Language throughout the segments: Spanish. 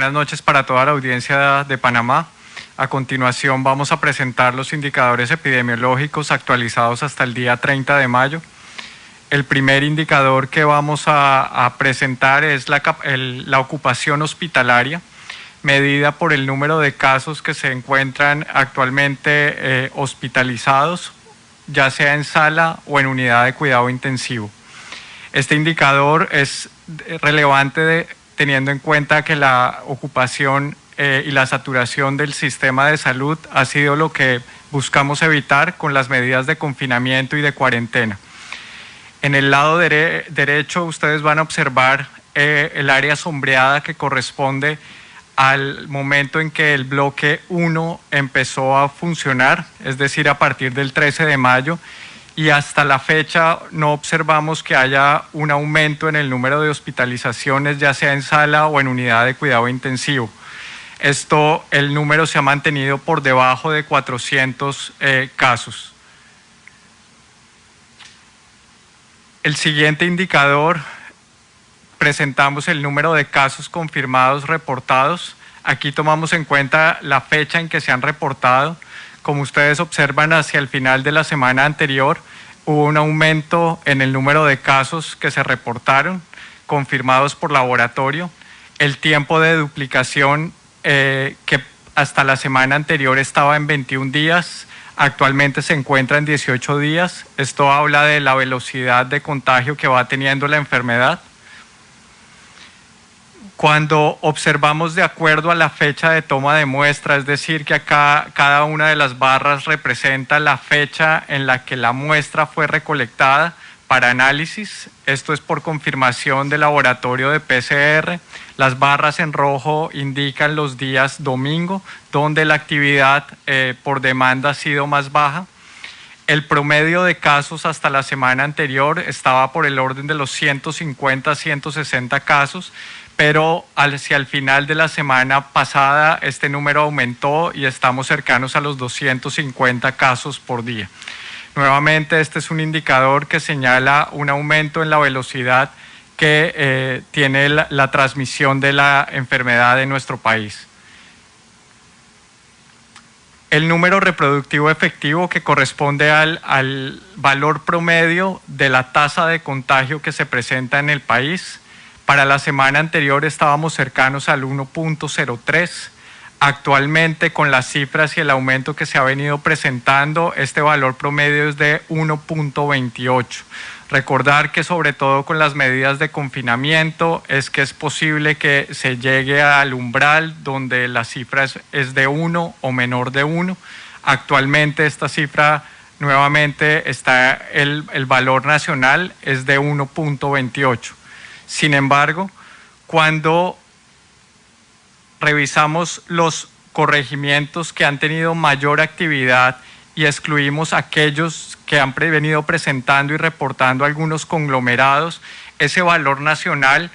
buenas noches para toda la audiencia de Panamá. A continuación vamos a presentar los indicadores epidemiológicos actualizados hasta el día 30 de mayo. El primer indicador que vamos a presentar es la ocupación hospitalaria, medida por el número de casos que se encuentran actualmente hospitalizados, ya sea en sala o en unidad de cuidado intensivo. Este indicador es relevante teniendo en cuenta que la ocupación y la saturación del sistema de salud ha sido lo que buscamos evitar con las medidas de confinamiento y de cuarentena. En el lado derecho ustedes van a observar el área sombreada que corresponde al momento en que el bloque 1 empezó a funcionar, es decir, a partir del 13 de mayo, y hasta la fecha no observamos que haya un aumento en el número de hospitalizaciones, ya sea en sala o en unidad de cuidado intensivo. El número se ha mantenido por debajo de 400 casos. El siguiente indicador, presentamos el número de casos confirmados reportados. Aquí tomamos en cuenta la fecha en que se han reportado. Como ustedes observan, hacia el final de la semana anterior hubo un aumento en el número de casos que se reportaron, confirmados por laboratorio. El tiempo de duplicación que hasta la semana anterior estaba en 21 días, actualmente se encuentra en 18 días. Esto habla de la velocidad de contagio que va teniendo la enfermedad. Cuando observamos de acuerdo a la fecha de toma de muestra, es decir, que acá cada una de las barras representa la fecha en la que la muestra fue recolectada para análisis. Esto es por confirmación del laboratorio de PCR. Las barras en rojo indican los días domingo, donde la actividad por demanda ha sido más baja. El promedio de casos hasta la semana anterior estaba por el orden de los 150 a 160 casos, pero hacia el final de la semana pasada este número aumentó y estamos cercanos a los 250 casos por día. Nuevamente, este es un indicador que señala un aumento en la velocidad que tiene la transmisión de la enfermedad en nuestro país. El número reproductivo efectivo, que corresponde al valor promedio de la tasa de contagio que se presenta en el país. Para la semana anterior estábamos cercanos al 1.03. Actualmente, con las cifras y el aumento que se ha venido presentando, este valor promedio es de 1.28. Recordar que sobre todo con las medidas de confinamiento es que es posible que se llegue al umbral donde la cifra es de 1 o menor de 1. Actualmente esta cifra nuevamente está, el valor nacional es de 1.28. Sin embargo, cuando revisamos los corregimientos que han tenido mayor actividad y excluimos aquellos que han venido presentando y reportando algunos conglomerados, ese valor nacional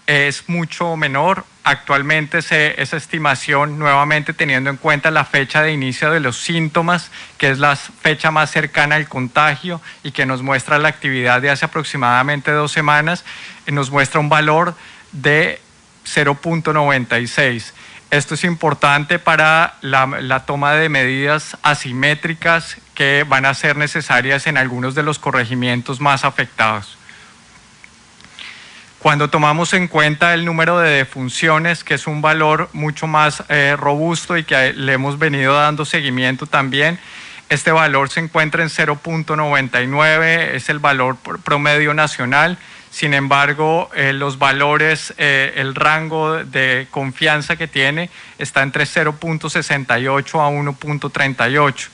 es mucho menor. Actualmente esa estimación, nuevamente teniendo en cuenta la fecha de inicio de los síntomas, que es la fecha más cercana al contagio y que nos muestra la actividad de hace aproximadamente 2 semanas, nos muestra un valor de 0.96. Esto es importante para la toma de medidas asimétricas que van a ser necesarias en algunos de los corregimientos más afectados. Cuando tomamos en cuenta el número de defunciones, que es un valor mucho más robusto y que le hemos venido dando seguimiento también, este valor se encuentra en 0.99, es el valor promedio nacional. Sin embargo, los valores, el rango de confianza que tiene está entre 0.68 a 1.38.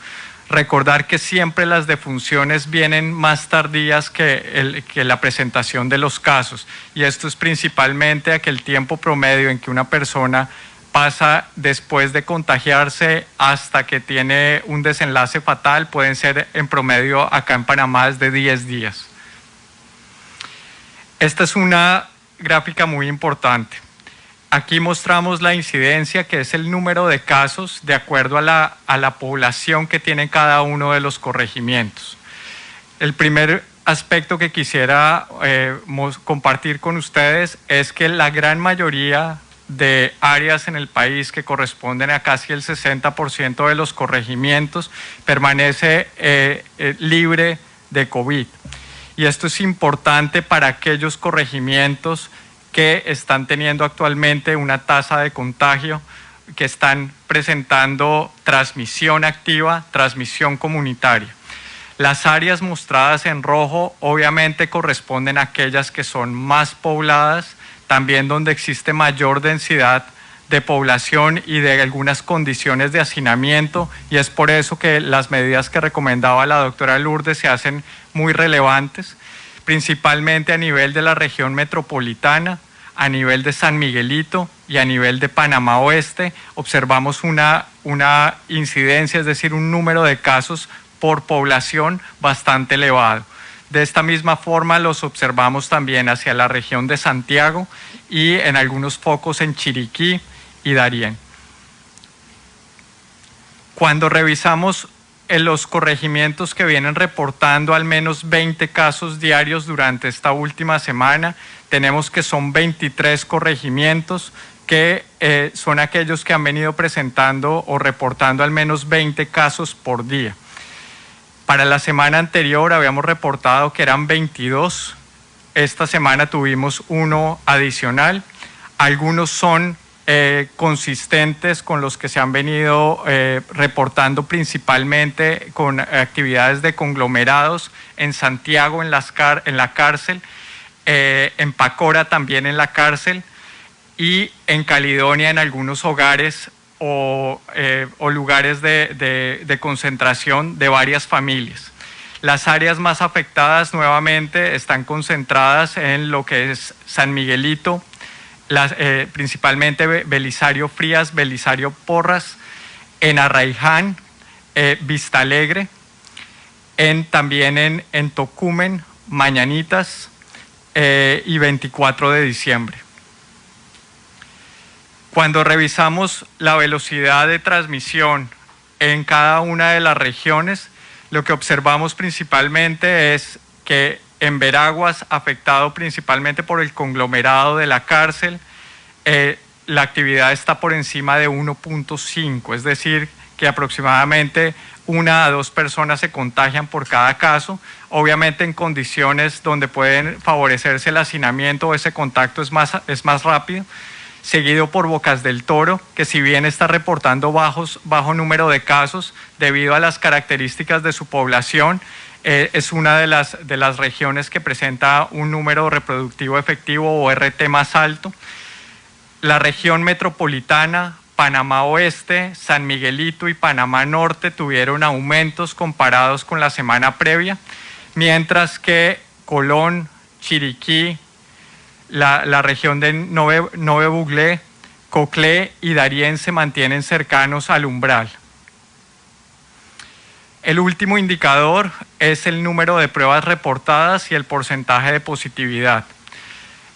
Recordar que siempre las defunciones vienen más tardías que la presentación de los casos, y esto es principalmente a que el tiempo promedio en que una persona pasa después de contagiarse hasta que tiene un desenlace fatal pueden ser en promedio acá en Panamá de 10 días. Esta es una gráfica muy importante. Aquí mostramos la incidencia, que es el número de casos de acuerdo a la población que tiene cada uno de los corregimientos. El primer aspecto que quisiera compartir con ustedes es que la gran mayoría de áreas en el país, que corresponden a casi el 60% de los corregimientos, permanece libre de COVID. Y esto es importante para aquellos corregimientos que están teniendo actualmente una tasa de contagio, que están presentando transmisión activa, transmisión comunitaria. Las áreas mostradas en rojo obviamente corresponden a aquellas que son más pobladas, también donde existe mayor densidad de población y de algunas condiciones de hacinamiento, y es por eso que las medidas que recomendaba la doctora Lourdes se hacen muy relevantes, principalmente a nivel de la región metropolitana, a nivel de San Miguelito y a nivel de Panamá Oeste. Observamos una incidencia, es decir, un número de casos por población bastante elevado. De esta misma forma los observamos también hacia la región de Santiago y en algunos focos en Chiriquí y Darién. Cuando revisamos en los corregimientos que vienen reportando al menos 20 casos diarios durante esta última semana, tenemos que son 23 corregimientos que son aquellos que han venido presentando o reportando al menos 20 casos por día. Para la semana anterior habíamos reportado que eran 22, esta semana tuvimos uno adicional. Algunos son consistentes con los que se han venido reportando, principalmente con actividades de conglomerados en Santiago, en la cárcel, en Pacora también en la cárcel, y en Caledonia en algunos hogares o lugares de concentración de varias familias. Las áreas más afectadas nuevamente están concentradas en lo que es San Miguelito, principalmente Belisario Frías, Belisario Porras, en Arraiján, Vista Alegre, también en Tocumen, Mañanitas y 24 de diciembre. Cuando revisamos la velocidad de transmisión en cada una de las regiones, lo que observamos principalmente es que en Veraguas, afectado principalmente por el conglomerado de la cárcel, la actividad está por encima de 1.5, es decir, que aproximadamente 1 a 2 personas se contagian por cada caso, obviamente en condiciones donde pueden favorecerse el hacinamiento o ese contacto es más rápido, seguido por Bocas del Toro, que si bien está reportando bajo número de casos debido a las características de su población, es una de las regiones que presenta un número reproductivo efectivo o RT más alto. La región metropolitana, Panamá Oeste, San Miguelito y Panamá Norte tuvieron aumentos comparados con la semana previa, mientras que Colón, Chiriquí, la región de Nove Buglé, Coclé y Darién se mantienen cercanos al umbral. El último indicador es el número de pruebas reportadas y el porcentaje de positividad.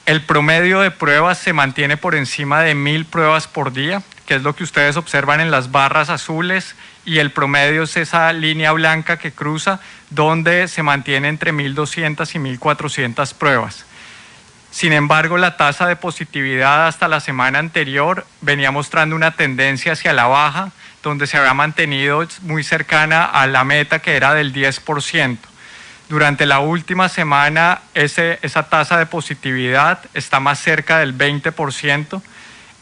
El promedio de pruebas se mantiene por encima de 1000 pruebas por día, que es lo que ustedes observan en las barras azules, y el promedio es esa línea blanca que cruza, donde se mantiene entre 1200 y 1400 pruebas. Sin embargo, la tasa de positividad hasta la semana anterior venía mostrando una tendencia hacia la baja, donde se había mantenido muy cercana a la meta, que era del 10%. Durante la última semana, esa tasa de positividad está más cerca del 20%.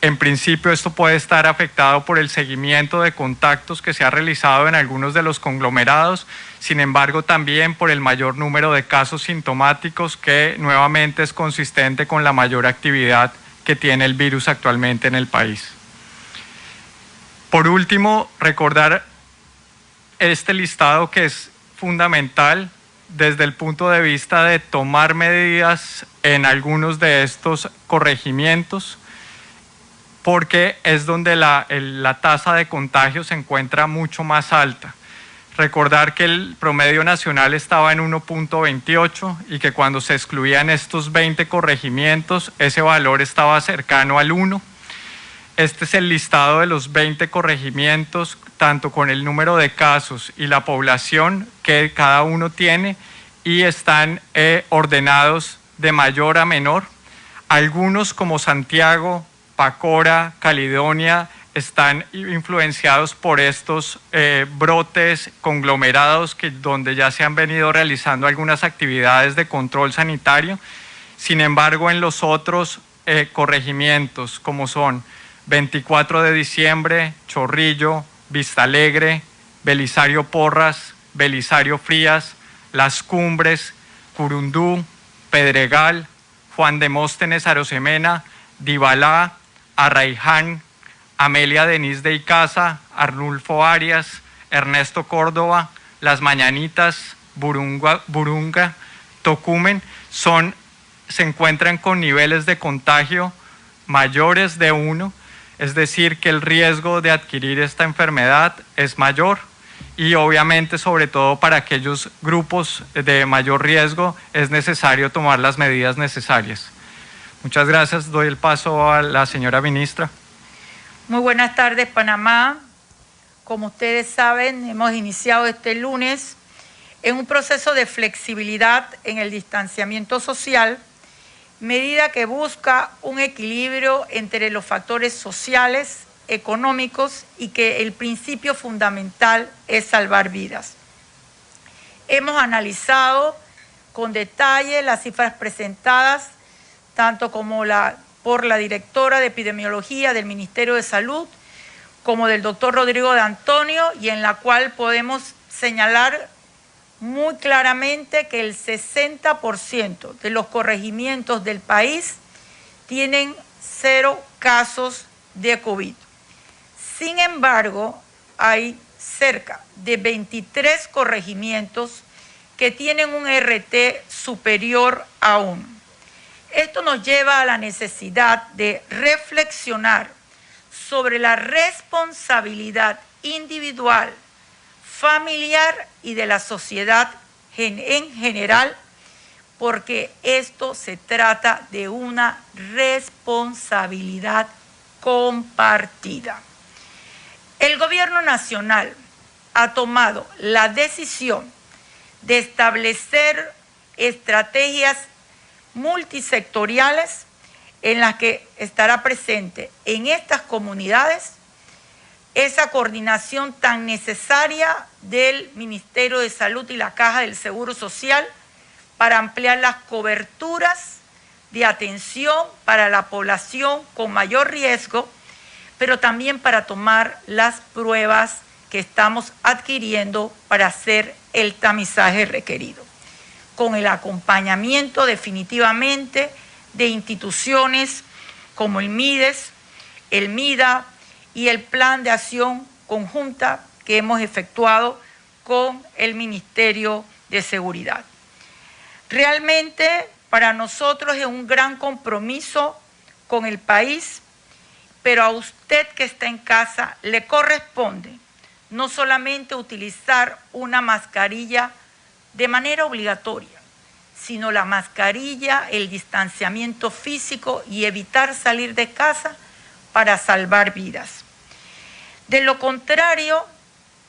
En principio, esto puede estar afectado por el seguimiento de contactos que se ha realizado en algunos de los conglomerados, sin embargo, también por el mayor número de casos sintomáticos, que nuevamente es consistente con la mayor actividad que tiene el virus actualmente en el país. Por último, recordar este listado, que es fundamental desde el punto de vista de tomar medidas en algunos de estos corregimientos, porque es donde la tasa de contagio se encuentra mucho más alta. Recordar que el promedio nacional estaba en 1.28 y que cuando se excluían estos 20 corregimientos, ese valor estaba cercano al 1. Este es el listado de los 20 corregimientos, tanto con el número de casos y la población que cada uno tiene, y están ordenados de mayor a menor. Algunos, como Santiago, Pacora, Caledonia, están influenciados por estos brotes conglomerados donde ya se han venido realizando algunas actividades de control sanitario. Sin embargo, en los otros corregimientos, como son 24 de diciembre, Chorrillo, Vistalegre, Belisario Porras, Belisario Frías, Las Cumbres, Curundú, Pedregal, Juan Demóstenes Arosemena, Dibalá, Arraiján, Amelia Denise de Icaza, Arnulfo Arias, Ernesto Córdoba, Las Mañanitas, Burunga, Tocumen, se encuentran con niveles de contagio mayores de 1, es decir, que el riesgo de adquirir esta enfermedad es mayor y obviamente, sobre todo para aquellos grupos de mayor riesgo, es necesario tomar las medidas necesarias. Muchas gracias. Doy el paso a la señora ministra. Muy buenas tardes, Panamá. Como ustedes saben, hemos iniciado este lunes en un proceso de flexibilidad en el distanciamiento social, medida que busca un equilibrio entre los factores sociales, económicos y que el principio fundamental es salvar vidas. Hemos analizado con detalle las cifras presentadas, tanto como por la directora de Epidemiología del Ministerio de Salud, como del doctor Rodrigo de Antonio, y en la cual podemos señalar muy claramente que el 60% de los corregimientos del país tienen 0 casos de COVID. Sin embargo, hay cerca de 23 corregimientos que tienen un RT superior a 1. Esto nos lleva a la necesidad de reflexionar sobre la responsabilidad individual, familiar y de la sociedad en general, porque esto se trata de una responsabilidad compartida. El Gobierno Nacional ha tomado la decisión de establecer estrategias multisectoriales en las que estará presente en estas comunidades esa coordinación tan necesaria del Ministerio de Salud y la Caja del Seguro Social para ampliar las coberturas de atención para la población con mayor riesgo, pero también para tomar las pruebas que estamos adquiriendo para hacer el tamizaje requerido, con el acompañamiento definitivamente de instituciones como el MIDES, el MIDA y el Plan de Acción Conjunta que hemos efectuado con el Ministerio de Seguridad. Realmente para nosotros es un gran compromiso con el país, pero a usted que está en casa le corresponde no solamente utilizar una mascarilla de manera obligatoria, sino la mascarilla, el distanciamiento físico y evitar salir de casa para salvar vidas. De lo contrario,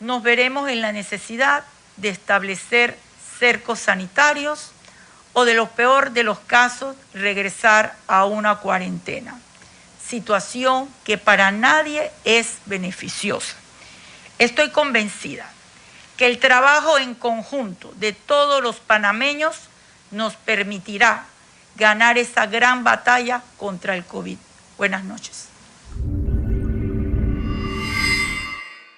nos veremos en la necesidad de establecer cercos sanitarios o, de lo peor de los casos, regresar a una cuarentena, situación que para nadie es beneficiosa. Estoy convencida que el trabajo en conjunto de todos los panameños nos permitirá ganar esa gran batalla contra el COVID. Buenas noches.